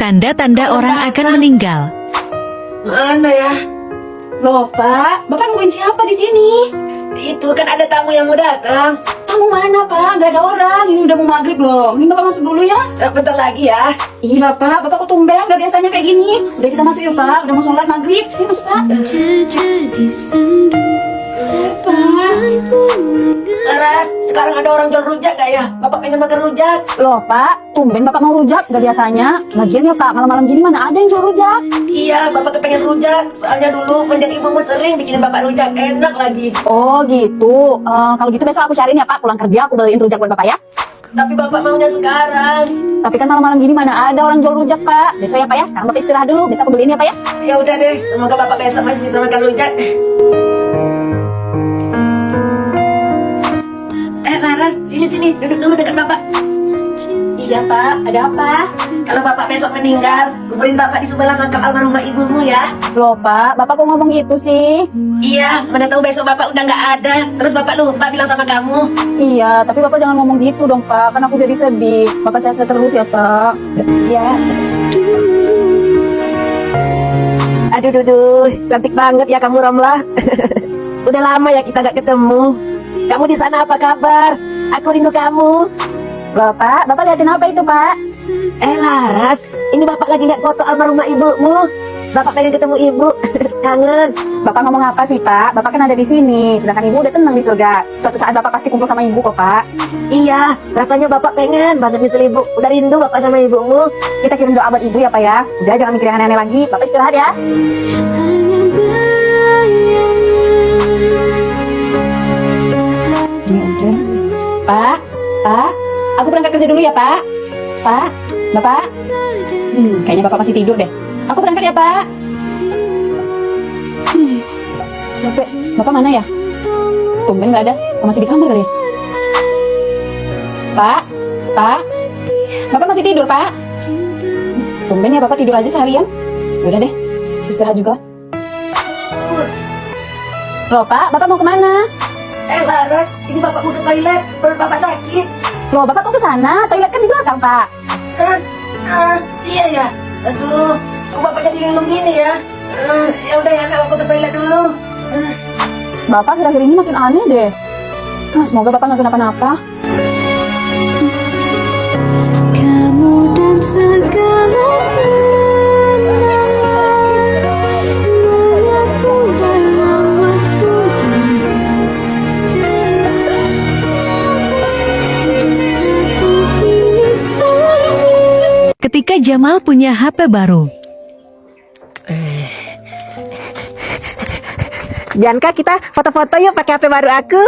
Tanda-tanda orang akan meninggal. Mana ya? Loh, Pak. Bapak nungguin siapa di sini? Itu kan ada tamu yang mau datang. Tamu mana, Pak? Gak ada orang. Ini udah mau maghrib loh. Ini Bapak masuk dulu ya. Bentar lagi ya. Iya, Bapak. Bapak kok tumben? Gak biasanya kayak gini. Udah kita masuk yuk, Pak. Udah mau sholat maghrib. Ini masuk, Pak. Laras, sekarang ada orang jual rujak gak ya? Bapak pengen makan rujak. Loh, Pak. Tumben Bapak mau rujak. Gak biasanya. Lagian ya, Pak. Malam-malam gini mana ada yang jual rujak? Iya, Bapak kepengen rujak. Soalnya dulu menjadi ibumu sering bikinin Bapak rujak. Enak lagi. Oh, gitu. Kalau gitu besok aku cariin ya, Pak. Pulang kerja aku beliin rujak buat Bapak ya. Tapi Bapak maunya sekarang. Tapi kan malam-malam gini mana ada orang jual rujak, Pak. Besok ya, Pak ya. Sekarang Bapak istirahat dulu. Besok aku beliin ya, Pak ya. Ya udah deh, semoga Bapak besok masih bisa makan rujak. Laras, sini, duduk dulu dekat Bapak. Iya, Pak. Ada apa? Kalau Bapak besok meninggal, kuburin Bapak di sebelah makam almarhumah ibumu ya. Loh, Pak. Bapak kok ngomong gitu sih? Iya, mana tahu besok Bapak udah nggak ada. Terus Bapak lupa bilang sama kamu. Iya, tapi Bapak jangan ngomong gitu dong, Pak. Kan aku jadi sedih. Bapak sehat-sehat terus ya, Pak. Iya. Aduh, duduh, cantik banget ya kamu, Ramlah. Udah lama ya kita nggak ketemu. Kamu di sana apa kabar? Aku rindu kamu. Loh, Pak. Bapak liatin apa itu, Pak? Laras, ini Bapak lagi lihat foto almarhumah ibumu. Bapak pengen ketemu ibu. Kangen. Bapak ngomong apa sih, Pak? Bapak kan ada di sini. Sedangkan ibu udah tenang di surga. Suatu saat Bapak pasti kumpul sama ibu kok, Pak. Iya, rasanya Bapak pengen banget nyusul ibu. Udah rindu Bapak sama ibumu. Kita kirim doa buat ibu ya, Pak ya. Udah, jangan mikir yang aneh-aneh lagi. Bapak istirahat ya. Pak, aku berangkat kerja dulu ya, Pak. Pak, Bapak. Kayaknya Bapak masih tidur deh. Aku berangkat ya, Pak. Bapak mana ya? Tumben nggak ada. Apa masih di kamar kali ya? Pak, Bapak masih tidur, Pak. Tumben ya Bapak tidur aja seharian. Udah deh, istirahat juga. Loh, Pak, Bapak mau kemana? Laras, ini Bapak mau ke toilet. Perut Bapak sakit. Loh, Bapak kok ke sana? Toilet kan di belakang, Pak. Kan? Iya ya. Aduh, kok Bapak jadi minum gini ya? Ya udah ya, aku ke toilet dulu. Bapak akhir-akhir ini makin aneh deh. Semoga Bapak nggak kenapa-napa. Kamu dan segala kenangan menyatu dalam waktu yang berjalan. Aku kini sendiri. Ketika Jamal punya HP baru. Bianca, kita foto-foto yuk pakai HP baru aku.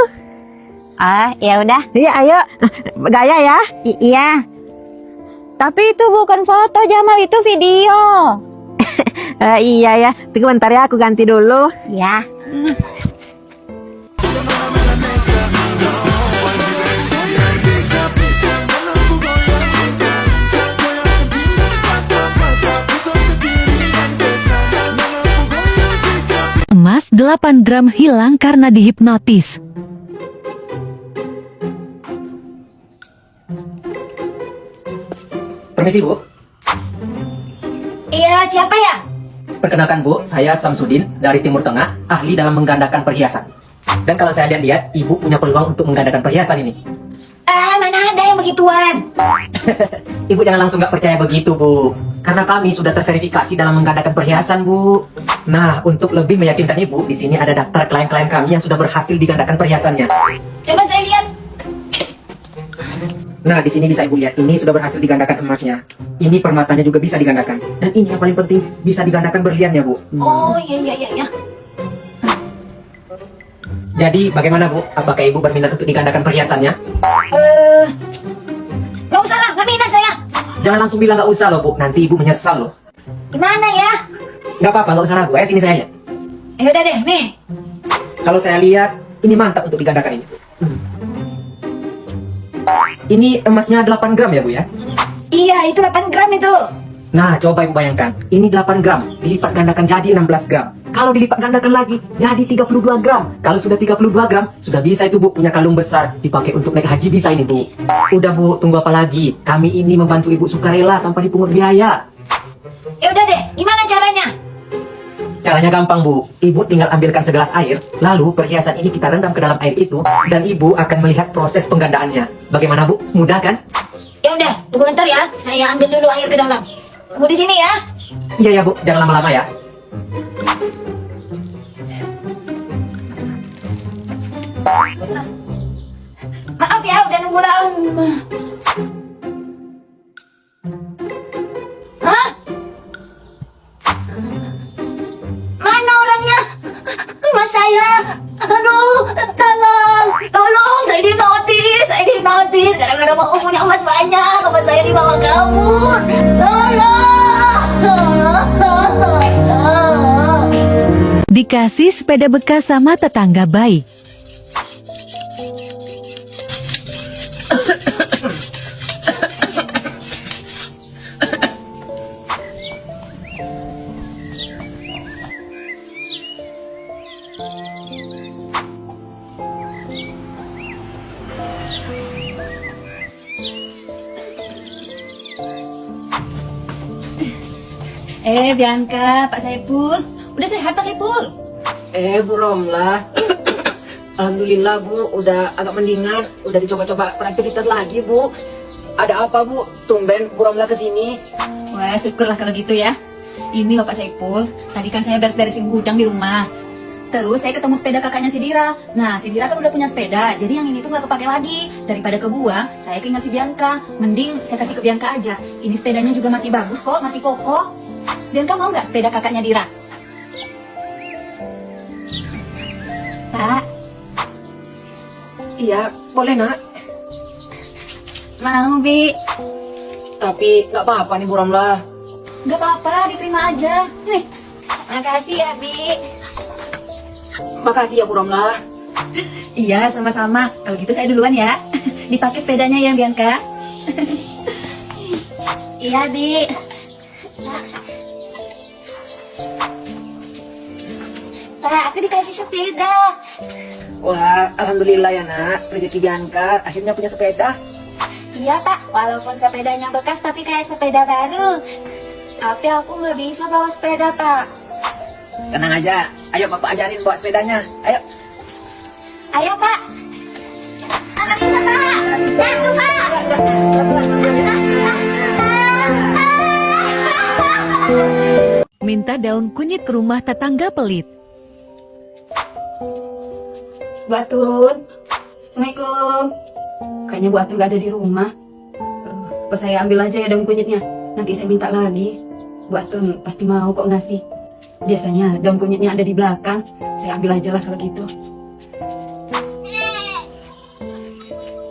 Ya udah. Iya, ayo. Gaya ya. Iya. Tapi itu bukan foto, Jamal, itu video. Iya ya. Tunggu bentar ya, aku ganti dulu. Ya. Emas 8 gram hilang karena dihipnotis. Permisi Bu, Iya, siapa ya? perkenalkan Bu, saya Samsudin dari Timur Tengah, ahli dalam menggandakan perhiasan. Dan kalau saya lihat-lihat, Ibu punya peluang untuk menggandakan perhiasan ini. Mana ada yang begituan? Ibu jangan langsung nggak percaya begitu Bu, karena kami sudah terverifikasi dalam menggandakan perhiasan Bu. Nah, untuk lebih meyakinkan Ibu, di sini ada daftar klien-klien kami yang sudah berhasil digandakan perhiasannya. Coba saya lihat. Nah, di sini bisa Ibu lihat, ini sudah berhasil digandakan emasnya. Ini permatanya juga bisa digandakan. Dan ini yang paling penting, bisa digandakan berliannya Bu. Oh, iya. Jadi, bagaimana Bu? Apakah Ibu berminat untuk digandakan perhiasannya? Nggak usah lah, nggak minat saya. Jangan langsung bilang nggak usah loh Bu, nanti Ibu menyesal loh. Gimana ya? Nggak apa-apa, nggak usah ragu. Sini saya lihat. Ya udah deh, nih. Kalau saya lihat, ini mantap untuk digandakan ini. Ini emasnya 8 gram ya Bu ya? Iya, itu 8 gram itu. Nah, coba Ibu bayangkan. Ini 8 gram, dilipat gandakan jadi 16 gram. Kalau dilipat gandakan lagi, jadi 32 gram. Kalau sudah 32 gram, sudah bisa itu Bu punya kalung besar. Dipakai untuk naik haji bisa ini Bu. Udah Bu, tunggu apa lagi? Kami ini membantu Ibu sukarela tanpa dipungut biaya. Ya udah deh, gimana caranya? Caranya gampang, Bu. Ibu tinggal ambilkan segelas air, lalu perhiasan ini kita rendam ke dalam air itu, dan Ibu akan melihat proses penggandaannya. Bagaimana, Bu? Mudah kan? Ya udah, tunggu bentar ya. Saya ambil dulu air ke dalam. Tunggu di sini ya. Iya ya, Bu. Jangan lama-lama ya. Maaf ya, udah nunggu lama. Hah? Mana orangnya? Mas saya. Aduh, tolong, saya dihipnotis, gara-gara mau punya emas banyak, emas saya dibawa kabur. Tolong. Dikasih sepeda bekas sama tetangga baik. Bianca, Pak Saipul. Udah sehat, Pak Saipul? Bu Romlah. Alhamdulillah, Bu. Udah agak mendingan. Udah dicoba-coba beraktivitas lagi, Bu. Ada apa, Bu? Tumben Bu Romlah kesini. Wah, syukurlah kalau gitu ya. Ini loh Pak Saipul, tadi kan saya beres-beresin gudang di rumah. Terus saya ketemu sepeda kakaknya si Dira. Nah, si Dira kan udah punya sepeda, jadi yang ini tuh nggak kepake lagi. Daripada kebuang, saya keingat si Bianca. Mending saya kasih ke Bianca aja. Ini sepedanya juga masih bagus kok, masih kokoh. Bianca mau nggak sepeda kakaknya Dira? Pak, Iya, boleh, Nak. mau Bi? Tapi nggak apa-apa nih, Bu Romlah. Nggak apa-apa, diterima aja. Nih, makasih ya Bi. Makasih ya, Bu Romlah. Iya, sama-sama. Kalau gitu saya duluan ya. Dipakai sepedanya ya, Bianca. Iya, Bi. Pak, aku dikasih sepeda. Wah, alhamdulillah ya, Nak. Rezeki Bianca akhirnya punya sepeda. Iya, Pak. Walaupun sepedanya bekas, tapi kayak sepeda baru. Tapi aku nggak bisa bawa sepeda, Pak. Tenang aja. Ayo, Bapak ajarin bawa sepedanya. Ayo. Ayo, Pak. Nggak bisa, Pak. Satu, Pak. Minta daun kunyit ke rumah tetangga pelit. Bu Atun. Assalamualaikum. Kayaknya Bu Atun gak ada di rumah. Apa saya ambil aja ya daun kunyitnya? Nanti saya minta lagi. Bu Atun pasti mau kok ngasih. Biasanya daun kunyitnya ada di belakang. Saya ambil aja lah kalau gitu.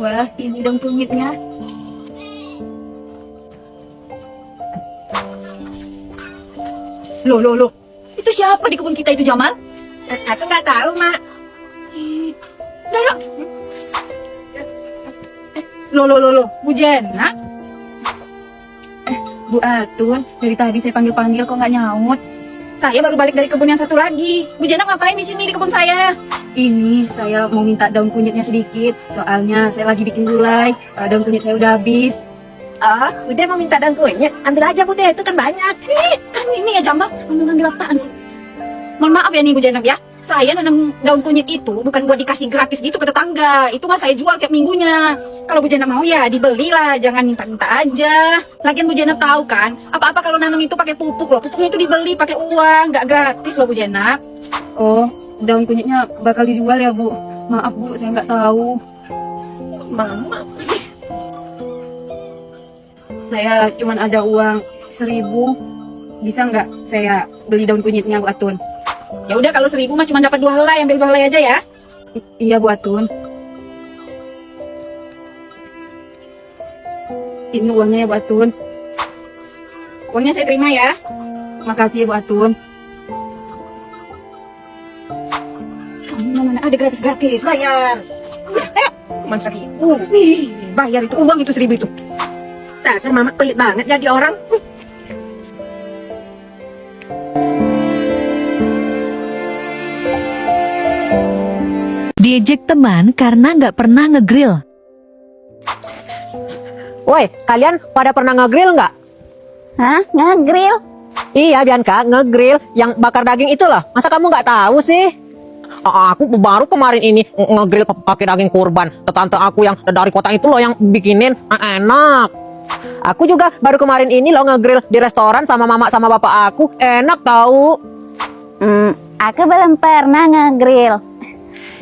Wah, ini daun kunyitnya. Loh. Itu siapa di kebun kita itu, Jamal? Aku nggak tahu, Mak. Dayo. Loh, Bu Jena. Bu Atun, dari tadi saya panggil-panggil kok nggak nyaut. Saya baru balik dari kebun yang satu lagi. Bu Jena ngapain di sini di kebun saya? Ini saya mau minta daun kunyitnya sedikit. Soalnya saya lagi bikin gulai. Daun kunyit saya udah habis. Oh, udah mau minta daun kunyit. Ambil aja, Bude. Itu kan banyak. Kan ini ya Jamal, ngambil apaan sih? Mohon maaf ya nih Bu Jenab ya. Saya nanam daun kunyit itu bukan buat dikasih gratis gitu ke tetangga. Itu mah saya jual tiap minggunya. Kalau Bu Jenab mau ya dibelilah, jangan minta-minta aja. Lagian Bu Jenab tahu kan, apa-apa kalau nanam itu pakai pupuk loh. Pupuknya itu dibeli pakai uang, nggak gratis loh Bu Jenab. Oh, daun kunyitnya bakal dijual ya Bu. Maaf Bu, saya nggak tahu. Mama. Saya cuman ada uang 1.000. Bisa nggak saya beli daun kunyitnya Bu Atun? Ya udah kalau 1.000 mah cuma dapat 2 helai, ambil 2 helai aja ya. Iya Bu Atun. Ini uangnya ya Bu Atun. Uangnya saya terima ya. Makasih ya Bu Atun. Mana ada gratis-gratis, bayar. Ayo. Masa gitu. Bayar itu uang itu 1.000 itu. Dasar Mama pelit banget jadi orang. Diejek teman karena nggak pernah ngegrill. Woi, kalian pada pernah nge-grill nggak? Hah? Nge-grill? Iya Bianca, ngegrill yang bakar daging itu loh. Masa kamu nggak tahu sih? Aku baru kemarin ini ngegrill pakai daging kurban. Tante aku yang dari kota itu loh yang bikinin, enak. Aku juga baru kemarin ini loh ngegrill di restoran sama mama sama bapak aku, enak tahu. Aku belum pernah ngegrill.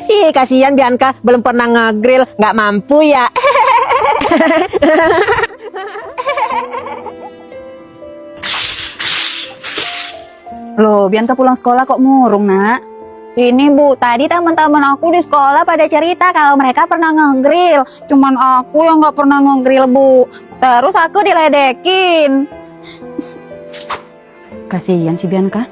Ih, kasihan Bianca, belum pernah ngegrill, nggak mampu ya. Loh, Bianca pulang sekolah kok murung, Nak? Ini Bu, tadi teman-teman aku di sekolah pada cerita kalau mereka pernah ngegrill. Cuman aku yang nggak pernah ngegrill, Bu. Terus aku diledekin. Kasihan si Bianca.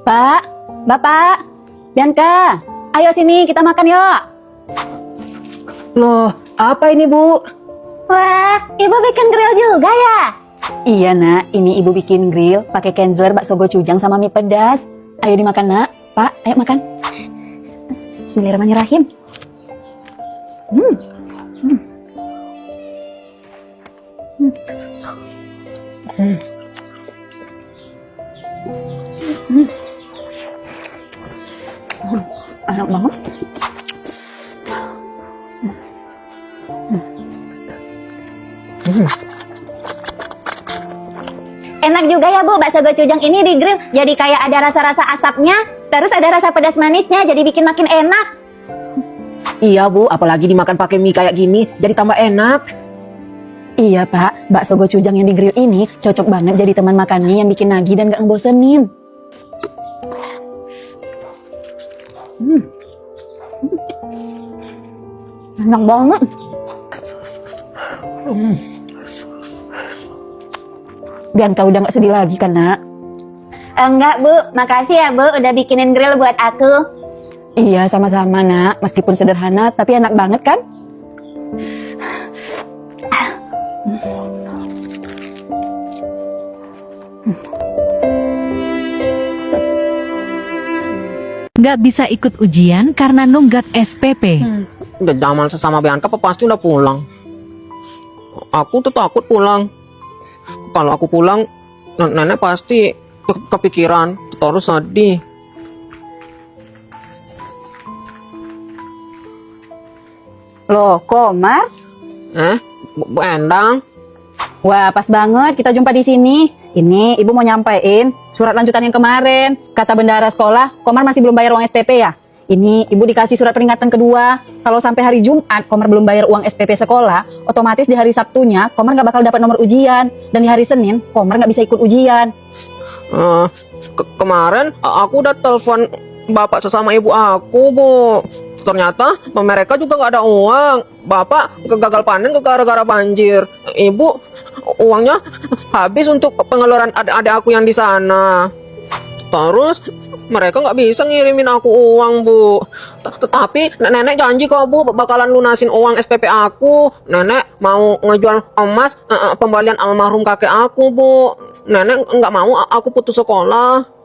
Pak, Bapak, Bianca, ayo sini kita makan yuk. Loh, apa ini Bu? Wah, Ibu bikin grill juga ya? Iya Nak, ini Ibu bikin grill pakai Kenzler, bakso gochujang sama mie pedas. Ayo dimakan Nak. Pak, ayo makan. Bismillahirrahmanirrahim. Enak banget. Enak juga ya Bu, bakso gochujang ini di grill jadi kayak ada rasa-rasa asapnya, terus ada rasa pedas manisnya, jadi bikin makin enak. Iya Bu, apalagi dimakan pakai mie kayak gini, jadi tambah enak. Iya Pak, bakso gochujang yang di grill ini cocok banget jadi teman makan mie yang bikin nagih dan gak ngebosenin. Enak banget. Bianca udah gak sedih lagi kan Nak? Enggak Bu, makasih ya Bu udah bikinin grill buat aku. Iya sama-sama Nak, meskipun sederhana tapi enak banget kan? Nggak bisa ikut ujian karena nunggak SPP. Udah zaman sesama Bianca pasti udah pulang. Aku tuh takut pulang. Kalau aku pulang, nenek pasti kepikiran, terus sedih. Loh, Komar? Bu Endang? Wah, pas banget kita jumpa di sini. Ini Ibu mau nyampein surat lanjutan yang kemarin. Kata bendahara sekolah, Komar masih belum bayar uang SPP ya? Ini Ibu dikasih surat peringatan kedua. Kalau sampai hari Jumat Komar belum bayar uang SPP sekolah, otomatis di hari Sabtunya Komar nggak bakal dapat nomor ujian. Dan di hari Senin Komar nggak bisa ikut ujian. Kemarin aku udah telepon bapak sesama ibu aku, Bu. Ternyata mereka juga nggak ada uang. Bapak gagal panen gara-gara banjir. Ibu uangnya habis untuk pengeluaran adik-adik aku yang di sana. Terus mereka nggak bisa ngirimin aku uang, Bu. Tetapi nenek janji kok, Bu, bakalan lunasin uang SPP aku. Nenek mau ngejual emas pembalian almarhum kakek aku, Bu. Nenek nggak mau aku putus sekolah.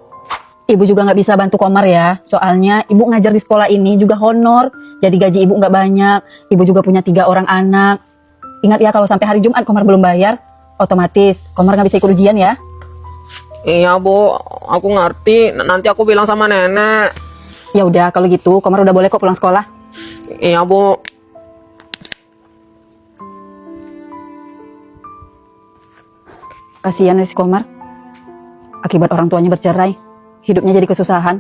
Ibu juga nggak bisa bantu Komar ya. Soalnya Ibu ngajar di sekolah ini juga honor. Jadi gaji Ibu nggak banyak. Ibu juga punya 3 orang anak. Ingat ya kalau sampai hari Jumat Komar belum bayar, otomatis Komar nggak bisa ikut ujian ya. Iya, Bu, aku ngerti. Nanti aku bilang sama nenek. Ya udah kalau gitu Komar udah boleh kok pulang sekolah. Iya, Bu. Kasihan ya si Komar. Akibat orang tuanya bercerai, hidupnya jadi kesusahan.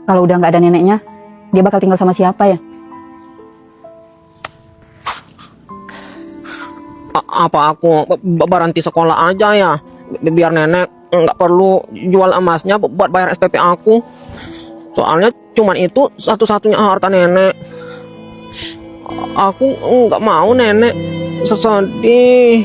Kalau udah nggak ada neneknya, dia bakal tinggal sama siapa ya? Apa aku berhenti sekolah aja ya? Biar nenek nggak perlu jual emasnya buat bayar SPP aku. Soalnya cuman itu satu-satunya harta nenek. Aku nggak mau nenek sedih.